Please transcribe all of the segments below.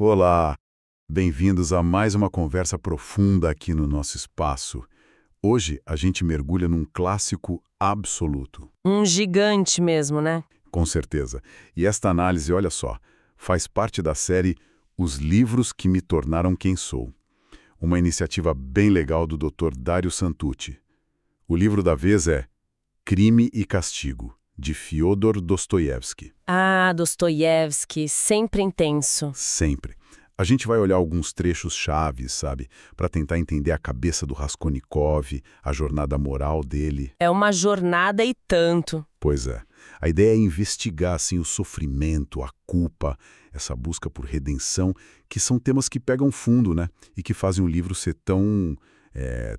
Olá, bem-vindos a mais uma conversa profunda aqui no nosso espaço. Hoje a gente mergulha num clássico absoluto. Um gigante mesmo, né? Com certeza. E esta análise, olha só, faz parte da série Os Livros que Me Tornaram Quem Sou. Uma iniciativa bem legal do Dr. Dario Santucci. O livro da vez é Crime e Castigo, de Fyodor Dostoiévski. Ah, Dostoiévski, sempre intenso. Sempre. A gente vai olhar alguns trechos chaves, sabe? Para tentar entender a cabeça do Raskolnikov, a jornada moral dele. É uma jornada e tanto. Pois é. A ideia é investigar, assim, o sofrimento, a culpa, essa busca por redenção, que são temas que pegam fundo, né? E que fazem o livro ser tão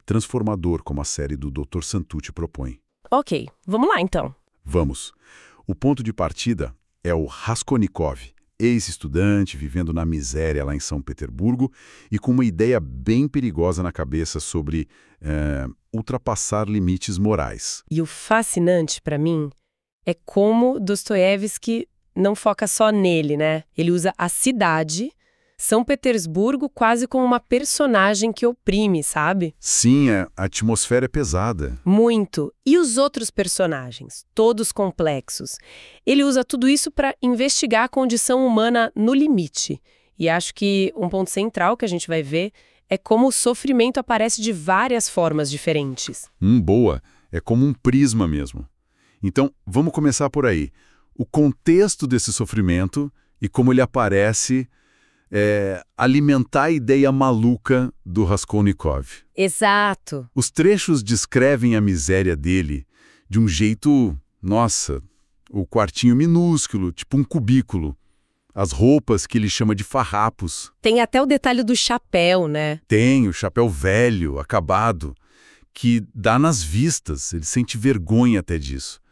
transformador como a série do Dr. Santucci propõe. Ok, vamos lá então. Vamos. O ponto de partida é o Raskolnikov, ex-estudante vivendo na miséria lá em São Petersburgo e com uma ideia bem perigosa na cabeça sobre ultrapassar limites morais. E o fascinante pra mim é como Dostoiévski não foca só nele, né? Ele usa a cidade, São Petersburgo, quase como uma personagem que oprime, sabe? Sim, a atmosfera é pesada. Muito. E os outros personagens, todos complexos. Ele usa tudo isso para investigar a condição humana no limite. E acho que um ponto central que a gente vai ver é como o sofrimento aparece de várias formas diferentes. Boa. É como um prisma mesmo. Então, vamos começar por aí. O contexto desse sofrimento e como ele aparece alimentar a ideia maluca do Raskolnikov. Exato. Os trechos descrevem a miséria dele de um jeito, nossa, o quartinho minúsculo, tipo um cubículo. As roupas que ele chama de farrapos. Tem até o detalhe do chapéu, né? Tem o chapéu velho, acabado, que dá nas vistas, ele sente vergonha até disso.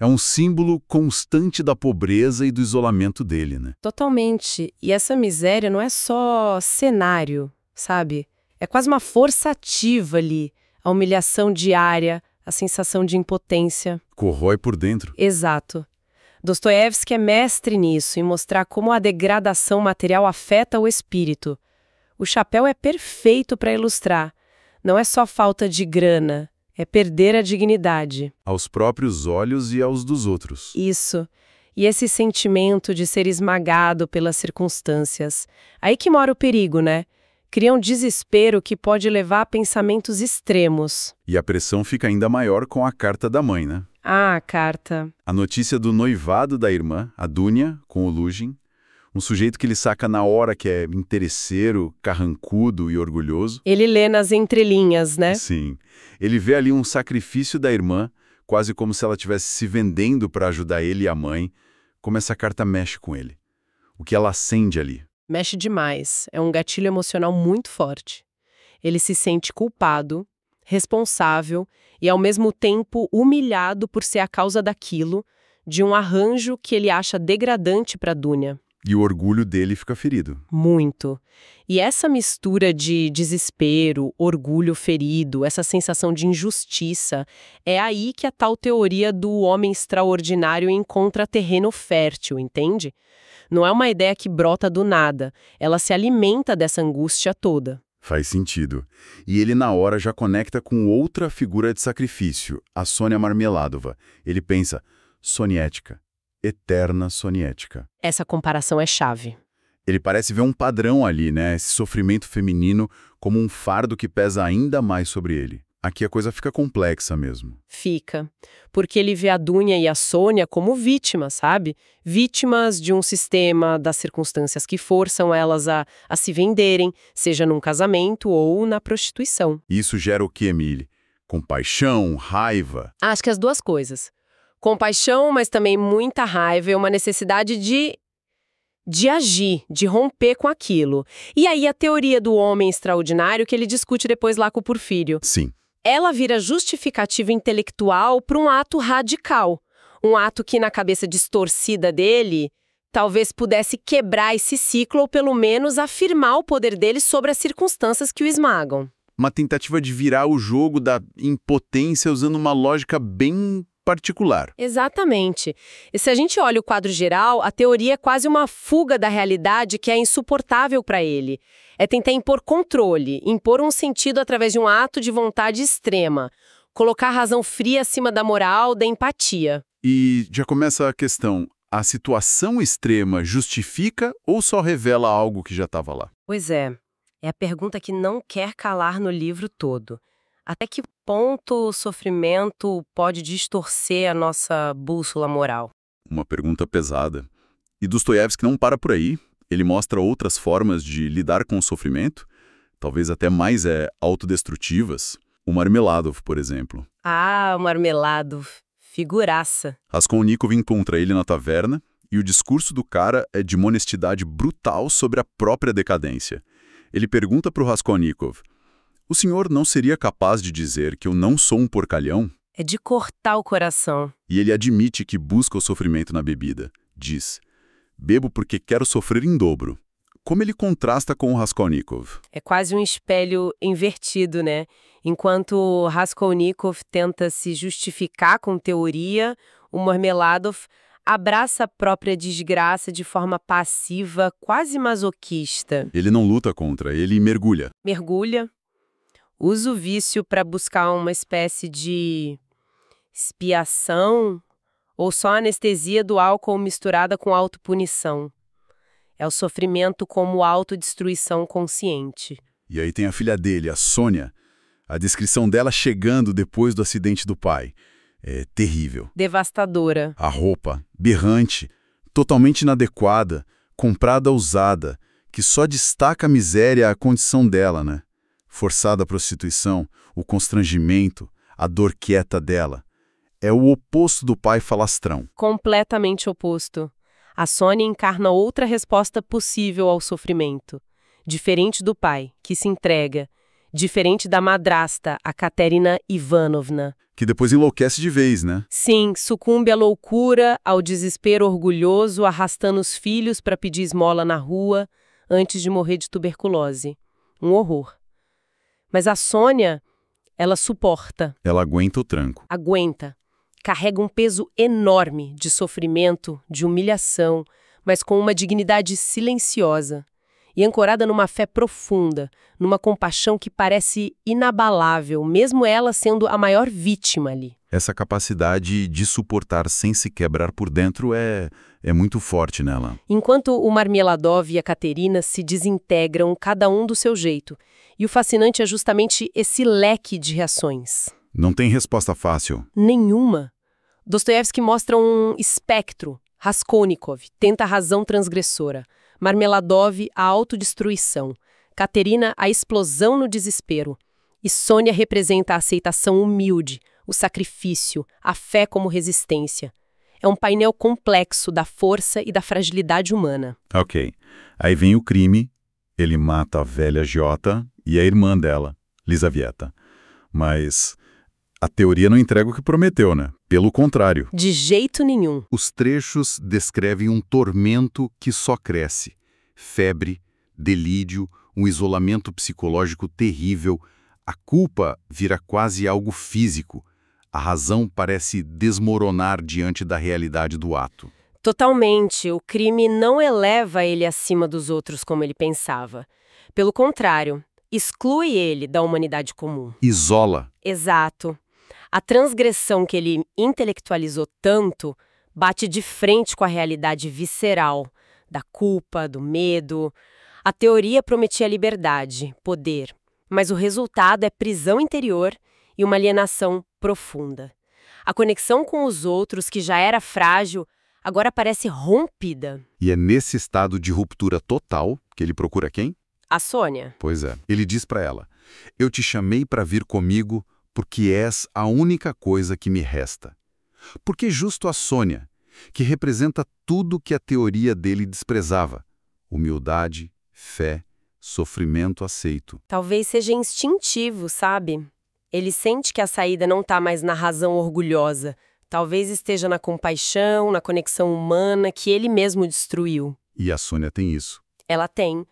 É um símbolo constante da pobreza e do isolamento dele, né? Totalmente. E essa miséria não é só cenário, sabe? É quase uma força ativa ali. A humilhação diária, a sensação de impotência. Corrói por dentro. Exato. Dostoiévski é mestre nisso, em mostrar como a degradação material afeta o espírito. O chapéu é perfeito para ilustrar. Não é só falta de grana, é perder a dignidade. Aos próprios olhos e aos dos outros. Isso. E esse sentimento de ser esmagado pelas circunstâncias. Aí que mora o perigo, né? Cria um desespero que pode levar a pensamentos extremos. E a pressão fica ainda maior com a carta da mãe, né? Ah, a carta. A notícia do noivado da irmã, a Dunya, com o Luzhin, um sujeito que ele saca na hora que é interesseiro, carrancudo e orgulhoso. Ele lê nas entrelinhas, né? Sim. Ele vê ali um sacrifício da irmã, quase como se ela estivesse se vendendo para ajudar ele e a mãe, como essa carta mexe com ele. O que ela acende ali. Mexe demais. É um gatilho emocional muito forte. Ele se sente culpado, responsável e, ao mesmo tempo, humilhado por ser a causa daquilo, de um arranjo que ele acha degradante para Dunya. E o orgulho dele fica ferido. Muito. E essa mistura de desespero, orgulho ferido, essa sensação de injustiça, é aí que a tal teoria do homem extraordinário encontra terreno fértil, entende? Não é uma ideia que brota do nada, ela se alimenta dessa angústia toda. Faz sentido. E ele na hora já conecta com outra figura de sacrifício, a Sônia Marmeladova. Ele pensa, Soniética, eterna Soniética. Essa comparação é chave. Ele parece ver um padrão ali, né? Esse sofrimento feminino como um fardo que pesa ainda mais sobre ele. Aqui a coisa fica complexa mesmo. Fica. Porque ele vê a Dunya e a Sônia como vítimas, sabe? Vítimas de um sistema, das circunstâncias que forçam elas a se venderem, seja num casamento ou na prostituição. Isso gera o que, Emile? Compaixão, raiva? Acho que as duas coisas. Compaixão, mas também muita raiva e uma necessidade de agir, de romper com aquilo. E aí a teoria do homem extraordinário que ele discute depois lá com o Porfírio. Sim. Ela vira justificativa intelectual para um ato radical. Um ato que, na cabeça distorcida dele, talvez pudesse quebrar esse ciclo ou, pelo menos, afirmar o poder dele sobre as circunstâncias que o esmagam. Uma tentativa de virar o jogo da impotência usando uma lógica bem particular. Exatamente. E se a gente olha o quadro geral, a teoria é quase uma fuga da realidade que é insuportável para ele. É tentar impor controle, impor um sentido através de um ato de vontade extrema, colocar a razão fria acima da moral, da empatia. E já começa a questão, a situação extrema justifica ou só revela algo que já estava lá? Pois é a pergunta que não quer calar no livro todo. Até que ponto o sofrimento pode distorcer a nossa bússola moral? Uma pergunta pesada. E Dostoiévski não para por aí. Ele mostra outras formas de lidar com o sofrimento, talvez até mais autodestrutivas. O Marmeladov, por exemplo. Ah, o Marmeladov. Figuraça. Raskolnikov encontra ele na taverna e o discurso do cara é de uma honestidade brutal sobre a própria decadência. Ele pergunta para o Raskolnikov, o senhor não seria capaz de dizer que eu não sou um porcalhão? É de cortar o coração. E ele admite que busca o sofrimento na bebida. Diz, bebo porque quero sofrer em dobro. Como ele contrasta com o Raskolnikov? É quase um espelho invertido, né? Enquanto Raskolnikov tenta se justificar com teoria, o Marmeladov abraça a própria desgraça de forma passiva, quase masoquista. Ele não luta contra, ele mergulha. Mergulha, usa o vício para buscar uma espécie de expiação ou só anestesia do álcool misturada com autopunição. É o sofrimento como autodestruição consciente. E aí tem a filha dele, a Sônia. A descrição dela chegando depois do acidente do pai. É terrível. Devastadora. A roupa, berrante, totalmente inadequada, comprada usada, que só destaca a miséria a condição dela, né? Forçada à prostituição, o constrangimento, a dor quieta dela. É o oposto do pai falastrão. Completamente oposto. A Sônia encarna outra resposta possível ao sofrimento. Diferente do pai, que se entrega. Diferente da madrasta, a Katerina Ivanovna. Que depois enlouquece de vez, né? Sim, sucumbe à loucura, ao desespero orgulhoso, arrastando os filhos para pedir esmola na rua, antes de morrer de tuberculose. Um horror. Mas a Sônia, ela suporta. Ela aguenta o tranco. Aguenta. Carrega um peso enorme de sofrimento, de humilhação, mas com uma dignidade silenciosa. E ancorada numa fé profunda, numa compaixão que parece inabalável, mesmo ela sendo a maior vítima ali. Essa capacidade de suportar sem se quebrar por dentro é muito forte nela. Enquanto o Marmeladov e a Katerina se desintegram, cada um do seu jeito. E o fascinante é justamente esse leque de reações. Não tem resposta fácil. Nenhuma. Dostoiévski mostra um espectro. Raskolnikov tenta a razão transgressora. Marmeladov, a autodestruição. Katerina, a explosão no desespero. E Sônia representa a aceitação humilde, o sacrifício, a fé como resistência. É um painel complexo da força e da fragilidade humana. Ok. Aí vem o crime, ele mata a velha Jota e a irmã dela, Lisavieta. Mas a teoria não entrega o que prometeu, né? Pelo contrário. De jeito nenhum. Os trechos descrevem um tormento que só cresce. Febre, delírio, um isolamento psicológico terrível. A culpa vira quase algo físico. A razão parece desmoronar diante da realidade do ato. Totalmente. O crime não eleva ele acima dos outros como ele pensava. Pelo contrário, exclui ele da humanidade comum. Isola. Exato. A transgressão que ele intelectualizou tanto bate de frente com a realidade visceral, da culpa, do medo. A teoria prometia liberdade, poder, mas o resultado é prisão interior e uma alienação profunda. A conexão com os outros, que já era frágil, agora parece rompida. E é nesse estado de ruptura total que ele procura quem? A Sônia. Pois é. Ele diz para ela, eu te chamei para vir comigo porque és a única coisa que me resta. Porque justo a Sônia, que representa tudo que a teoria dele desprezava. Humildade, fé, sofrimento aceito. Talvez seja instintivo, sabe? Ele sente que a saída não está mais na razão orgulhosa. Talvez esteja na compaixão, na conexão humana que ele mesmo destruiu. E a Sônia tem isso. Ela tem.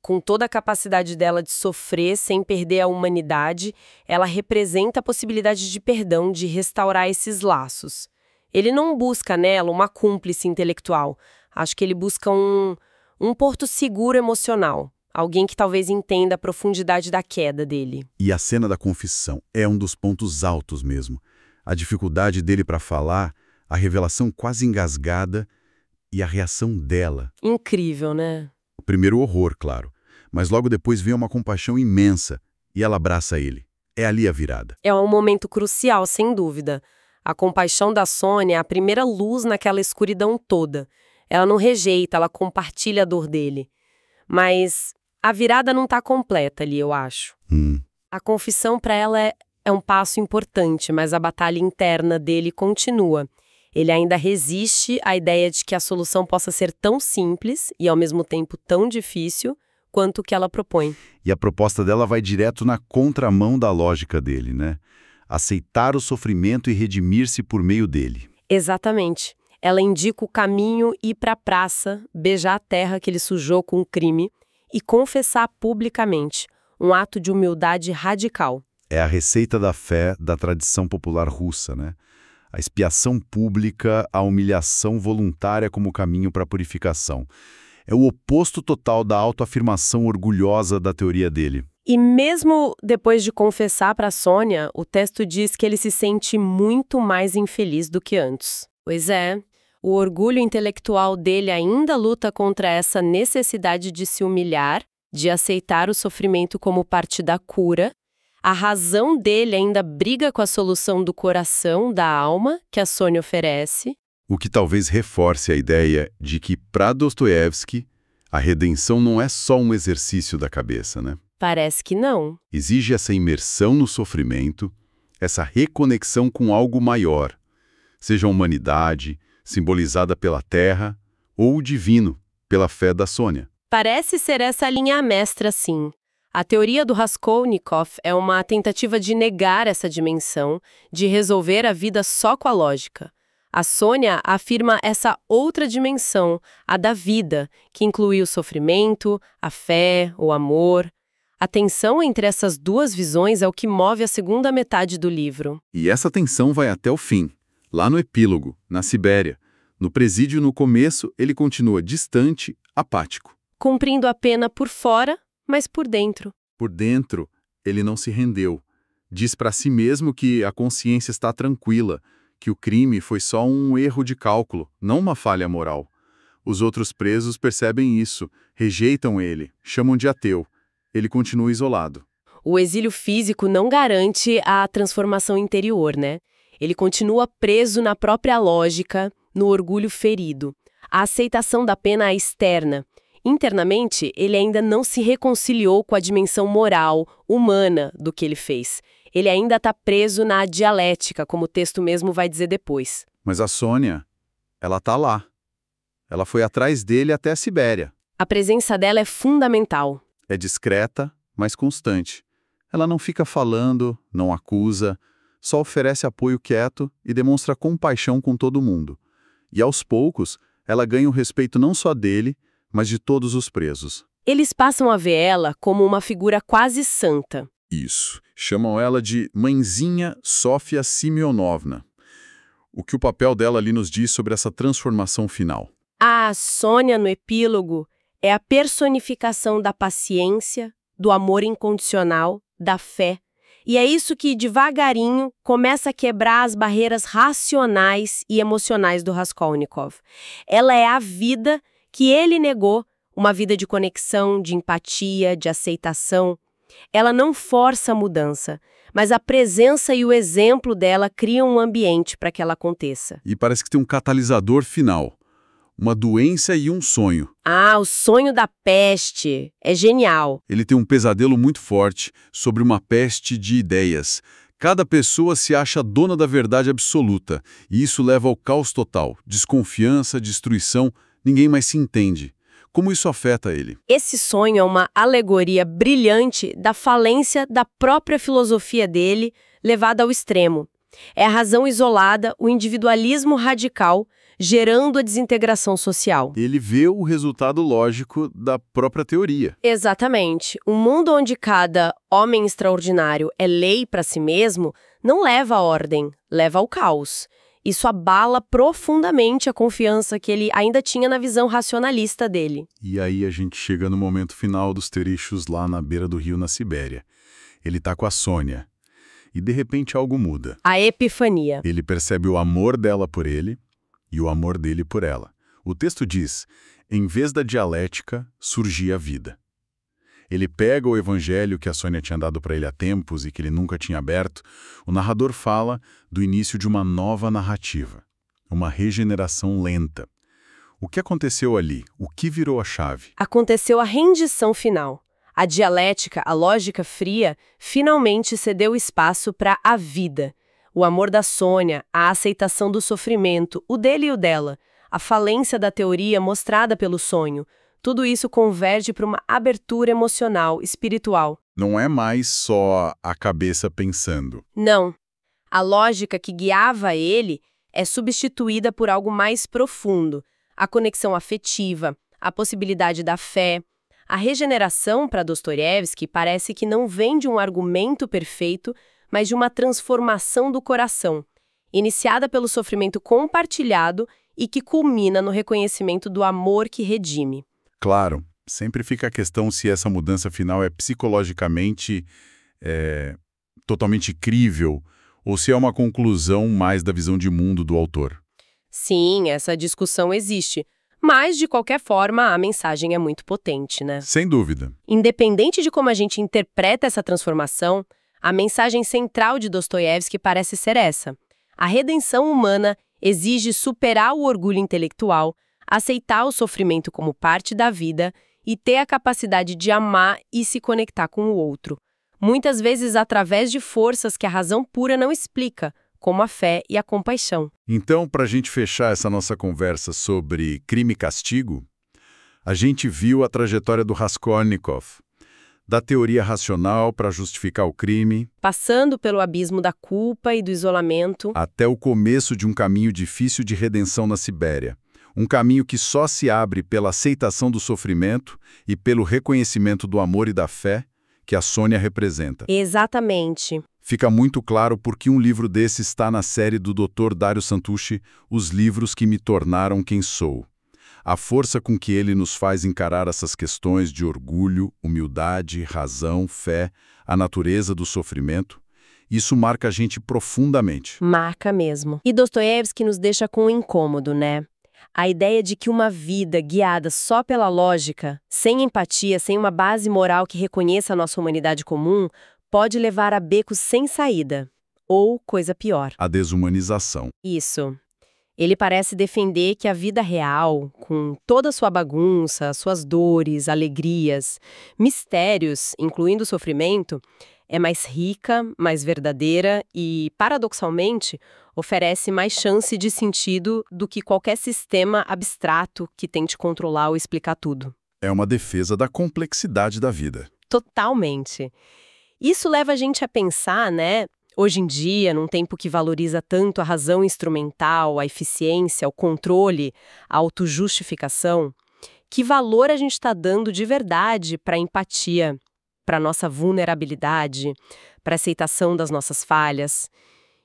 Com toda a capacidade dela de sofrer sem perder a humanidade, ela representa a possibilidade de perdão, de restaurar esses laços. Ele não busca nela uma cúmplice intelectual. Acho que ele busca um porto seguro emocional. Alguém que talvez entenda a profundidade da queda dele. E a cena da confissão é um dos pontos altos mesmo. A dificuldade dele para falar, a revelação quase engasgada e a reação dela. Incrível, né? O primeiro horror, claro. Mas logo depois vem uma compaixão imensa e ela abraça ele. É ali a virada. É um momento crucial, sem dúvida. A compaixão da Sônia é a primeira luz naquela escuridão toda. Ela não rejeita, ela compartilha a dor dele. Mas a virada não está completa ali, eu acho. A confissão para ela é um passo importante, mas a batalha interna dele continua. Ele ainda resiste à ideia de que a solução possa ser tão simples e, ao mesmo tempo, tão difícil quanto o que ela propõe. E a proposta dela vai direto na contramão da lógica dele, né? Aceitar o sofrimento e redimir-se por meio dele. Exatamente. Ela indica o caminho ir para a praça, beijar a terra que ele sujou com o crime e confessar publicamente, um ato de humildade radical. É a receita da fé da tradição popular russa, né? A expiação pública, a humilhação voluntária como caminho para a purificação. É o oposto total da autoafirmação orgulhosa da teoria dele. E mesmo depois de confessar para Sônia, o texto diz que ele se sente muito mais infeliz do que antes. Pois é, o orgulho intelectual dele ainda luta contra essa necessidade de se humilhar, de aceitar o sofrimento como parte da cura. A razão dele ainda briga com a solução do coração, da alma, que a Sônia oferece. O que talvez reforce a ideia de que, para Dostoiévski, a redenção não é só um exercício da cabeça, né? Parece que não. Exige essa imersão no sofrimento, essa reconexão com algo maior, seja a humanidade, simbolizada pela terra, ou o divino, pela fé da Sônia. Parece ser essa linha mestra, sim. A teoria do Raskolnikov é uma tentativa de negar essa dimensão, de resolver a vida só com a lógica. A Sônia afirma essa outra dimensão, a da vida, que inclui o sofrimento, a fé, o amor. A tensão entre essas duas visões é o que move a segunda metade do livro. E essa tensão vai até o fim. Lá no epílogo, na Sibéria, no presídio no começo, ele continua distante, apático. Cumprindo a pena por fora, mas por dentro. Por dentro, ele não se rendeu. Diz para si mesmo que a consciência está tranquila, que o crime foi só um erro de cálculo, não uma falha moral. Os outros presos percebem isso, rejeitam ele, chamam de ateu. Ele continua isolado. O exílio físico não garante a transformação interior, né? Ele continua preso na própria lógica, no orgulho ferido. A aceitação da pena é externa. Internamente, ele ainda não se reconciliou com a dimensão moral, humana do que ele fez. Ele ainda está preso na dialética, como o texto mesmo vai dizer depois. Mas a Sônia, ela está lá. Ela foi atrás dele até a Sibéria. A presença dela é fundamental. É discreta, mas constante. Ela não fica falando, não acusa, só oferece apoio quieto e demonstra compaixão com todo mundo. E aos poucos, ela ganha o respeito não só dele, mas de todos os presos. Eles passam a ver ela como uma figura quase santa. Isso. Chamam ela de Mãezinha Sofia Simeonovna. O que o papel dela ali nos diz sobre essa transformação final? A Sônia, no epílogo, é a personificação da paciência, do amor incondicional, da fé. E é isso que, devagarinho, começa a quebrar as barreiras racionais e emocionais do Raskolnikov. Ela é a vida que ele negou, uma vida de conexão, de empatia, de aceitação. Ela não força a mudança, mas a presença e o exemplo dela criam um ambiente para que ela aconteça. E parece que tem um catalisador final. Uma doença e um sonho. Ah, o sonho da peste. É genial. Ele tem um pesadelo muito forte sobre uma peste de ideias. Cada pessoa se acha dona da verdade absoluta, e isso leva ao caos total, desconfiança, destruição, ninguém mais se entende. Como isso afeta ele? Esse sonho é uma alegoria brilhante da falência da própria filosofia dele, levada ao extremo. É a razão isolada, o individualismo radical, gerando a desintegração social. Ele vê o resultado lógico da própria teoria. Exatamente. Um mundo onde cada homem extraordinário é lei para si mesmo não leva à ordem, leva ao caos. Isso abala profundamente a confiança que ele ainda tinha na visão racionalista dele. E aí a gente chega no momento final dos Terechos lá na beira do rio, na Sibéria. Ele tá com a Sônia. E de repente algo muda. A epifania. Ele percebe o amor dela por ele e o amor dele por ela. O texto diz, em vez da dialética, surgia a vida. Ele pega o evangelho que a Sônia tinha dado para ele há tempos e que ele nunca tinha aberto. O narrador fala do início de uma nova narrativa, uma regeneração lenta. O que aconteceu ali? O que virou a chave? Aconteceu a rendição final. A dialética, a lógica fria, finalmente cedeu espaço para a vida. O amor da Sônia, a aceitação do sofrimento, o dele e o dela, a falência da teoria mostrada pelo sonho. Tudo isso converge para uma abertura emocional, espiritual. Não é mais só a cabeça pensando. Não. A lógica que guiava ele é substituída por algo mais profundo. A conexão afetiva, a possibilidade da fé. A regeneração, para Dostoiévski, parece que não vem de um argumento perfeito, mas de uma transformação do coração, iniciada pelo sofrimento compartilhado e que culmina no reconhecimento do amor que redime. Claro, sempre fica a questão se essa mudança final é psicologicamente totalmente crível ou se é uma conclusão mais da visão de mundo do autor. Sim, essa discussão existe, mas, de qualquer forma, a mensagem é muito potente, né? Sem dúvida. Independente de como a gente interpreta essa transformação, a mensagem central de Dostoiévski parece ser essa. A redenção humana exige superar o orgulho intelectual, aceitar o sofrimento como parte da vida e ter a capacidade de amar e se conectar com o outro. Muitas vezes através de forças que a razão pura não explica, como a fé e a compaixão. Então, para a gente fechar essa nossa conversa sobre crime e castigo, a gente viu a trajetória do Raskolnikov, da teoria racional para justificar o crime, Passando pelo abismo da culpa e do isolamento, até o começo de um caminho difícil de redenção na Sibéria. Um caminho que só se abre pela aceitação do sofrimento e pelo reconhecimento do amor e da fé que a Sônia representa. Exatamente. Fica muito claro por que um livro desse está na série do Dr. Dario Santucci, Os Livros que Me Tornaram Quem Sou. A força com que ele nos faz encarar essas questões de orgulho, humildade, razão, fé, a natureza do sofrimento, isso marca a gente profundamente. Marca mesmo. E Dostoiévski nos deixa com um incômodo, né? A ideia de que uma vida guiada só pela lógica, sem empatia, sem uma base moral que reconheça a nossa humanidade comum, pode levar a becos sem saída. Ou, coisa pior. A desumanização. Isso. Ele parece defender que a vida real, com toda a sua bagunça, suas dores, alegrias, mistérios, incluindo o sofrimento, é mais rica, mais verdadeira e, paradoxalmente, oferece mais chance de sentido do que qualquer sistema abstrato que tente controlar ou explicar tudo. É uma defesa da complexidade da vida. Totalmente. Isso leva a gente a pensar, né? Hoje em dia, num tempo que valoriza tanto a razão instrumental, a eficiência, o controle, a autojustificação, que valor a gente está dando de verdade para a empatia, para a nossa vulnerabilidade, para a aceitação das nossas falhas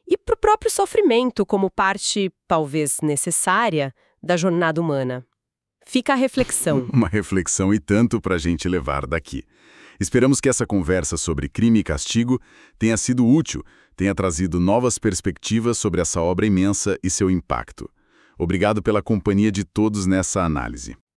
e para o próprio sofrimento como parte, talvez necessária, da jornada humana. Fica a reflexão. Uma reflexão e tanto para a gente levar daqui. Esperamos que essa conversa sobre crime e castigo tenha sido útil, tenha trazido novas perspectivas sobre essa obra imensa e seu impacto. Obrigado pela companhia de todos nessa análise.